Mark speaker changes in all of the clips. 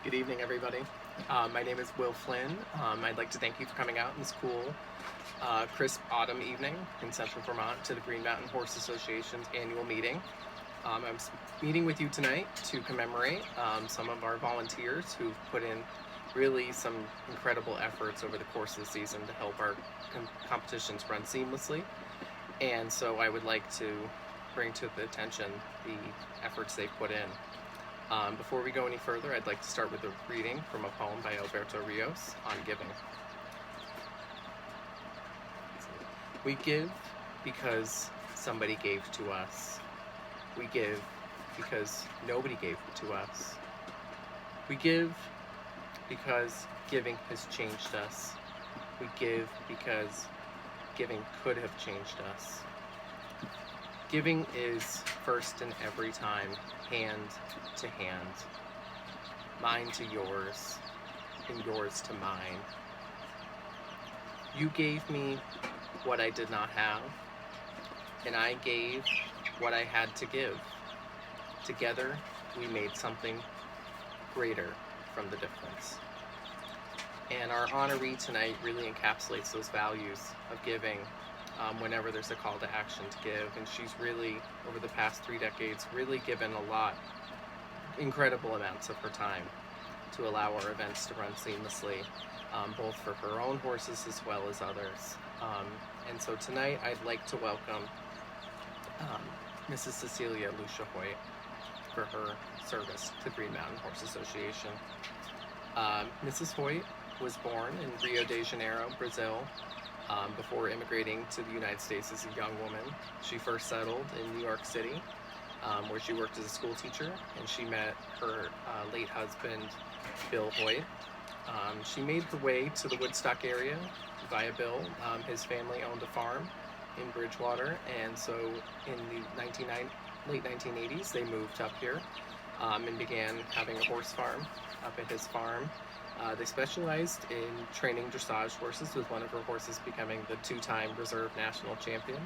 Speaker 1: Good evening, everybody. My name is Will Flynn. I'd like to thank you for coming out in this cool, crisp autumn evening in central Vermont to the Green Mountain Horse Association's annual meeting. Meeting with you tonight to commemorate some of our volunteers who've put in really some incredible efforts over the course of the season to help our competitions run seamlessly. And so I would like to bring to the attention the efforts they've put in. Before we go any further, I'd like to start with a reading from a poem by Alberto Rios on giving. We give because somebody gave to us. We give because nobody gave to us. We give because giving has changed us. We give because giving could have changed us. Giving is first and every time, hand to hand, mine to yours, and yours to mine. You gave me what I did not have, and I gave what I had to give. Together, we made something greater from the difference. And our honoree tonight really encapsulates those values of giving whenever there's a call to action to give. And she's really, over the past 3 decades, really given a lot, incredible amounts of her time to allow our events to run seamlessly, both for her own horses as well as others. And so tonight I'd like to welcome Mrs. Cecilia Lucia Hoyt for her service to the Green Mountain Horse Association. Mrs. Hoyt was born in Rio de Janeiro, Brazil, before immigrating to the United States as a young woman. She first settled in New York City, where she worked as a school teacher, and she met her late husband, Bill Hoyt. She made her way to the Woodstock area via Bill. His family owned a farm in Bridgewater, and so in the late 1980s, they moved up here and began having a horse farm up at his farm. They specialized in training dressage horses, with one of her horses becoming the 2-time reserve national champion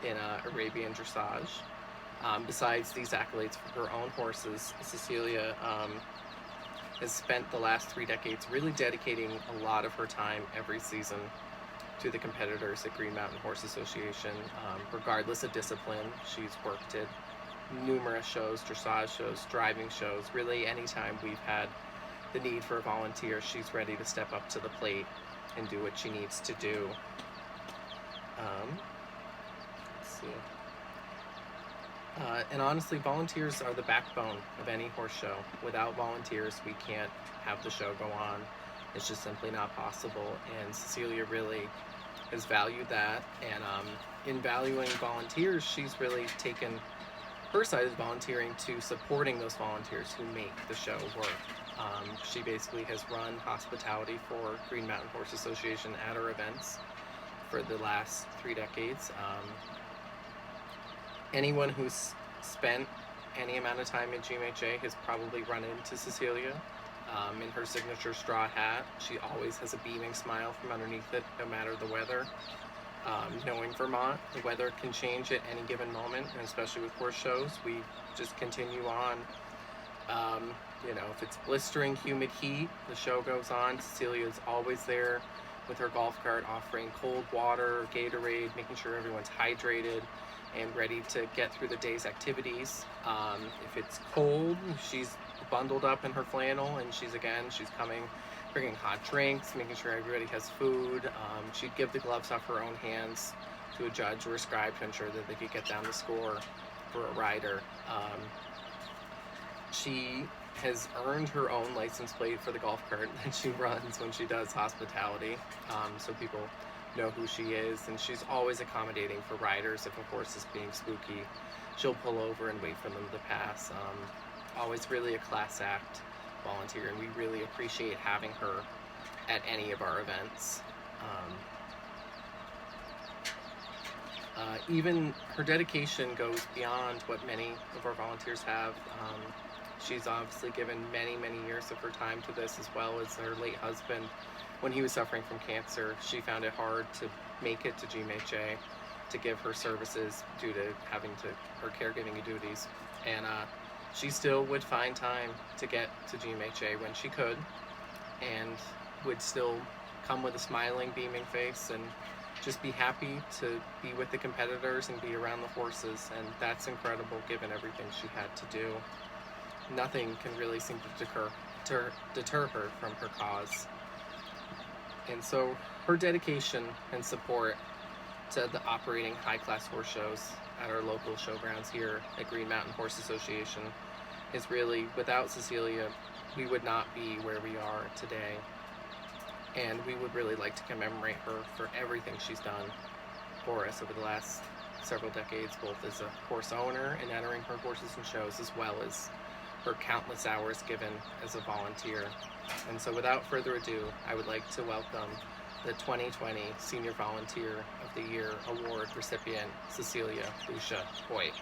Speaker 1: in Arabian dressage. Besides these accolades for her own horses, Cecilia has spent the last 3 decades really dedicating a lot of her time every season to the competitors at Green Mountain Horse Association. Regardless of discipline, she's worked at numerous shows, dressage shows, driving shows. Really, anytime we've had the need for a volunteer, she's ready to step up to the plate and do what she needs to do. Let's see. And honestly, volunteers are the backbone of any horse show. Without volunteers, we can't have the show go on. It's just simply not possible. And Cecilia really has valued that. And in valuing volunteers, she's really taken her side of volunteering to supporting those volunteers who make the show work. She basically has run hospitality for Green Mountain Horse Association at her events for the last 3 decades. Anyone who's spent any amount of time at GMHA has probably run into Cecilia in her signature straw hat. She always has a beaming smile from underneath it, no matter the weather. Knowing Vermont, the weather can change at any given moment, and especially with horse shows, we just continue on. If it's blistering, humid heat, the show goes on. Cecilia is always there with her golf cart, offering cold water, Gatorade, making sure everyone's hydrated and ready to get through the day's activities. If it's cold, she's bundled up in her flannel, and she's coming, bringing hot drinks, making sure everybody has food. She'd give the gloves off her own hands to a judge or a scribe to ensure that they could get down the score for a rider. She has earned her own license plate for the golf cart that she runs when she does hospitality, so people know who she is. And she's always accommodating for riders. If a horse is being spooky, she'll pull over and wait for them to pass. Always really a class act volunteer, and we really appreciate having her at any of our events. Even her dedication goes beyond what many of our volunteers have. She's obviously given many, many years of her time to this, as well as her late husband. When he was suffering from cancer, she found it hard to make it to GMHA to give her services due to her caregiving duties. And she still would find time to get to GMHA when she could, and would still come with a smiling, beaming face and just be happy to be with the competitors and be around the horses. And that's incredible given everything she had to do. Nothing can really seem to deter her from her cause. And so her dedication and support to the operating high-class horse shows at our local showgrounds here at Green Mountain Horse Association is really, without Cecilia, we would not be where we are today. And we would really like to commemorate her for everything she's done for us over the last several decades, both as a horse owner and entering her horses in shows, as well as her countless hours given as a volunteer. And so without further ado, I would like to welcome the 2020 Senior Volunteer of the Year Award recipient, Cecilia Lucia Hoyt.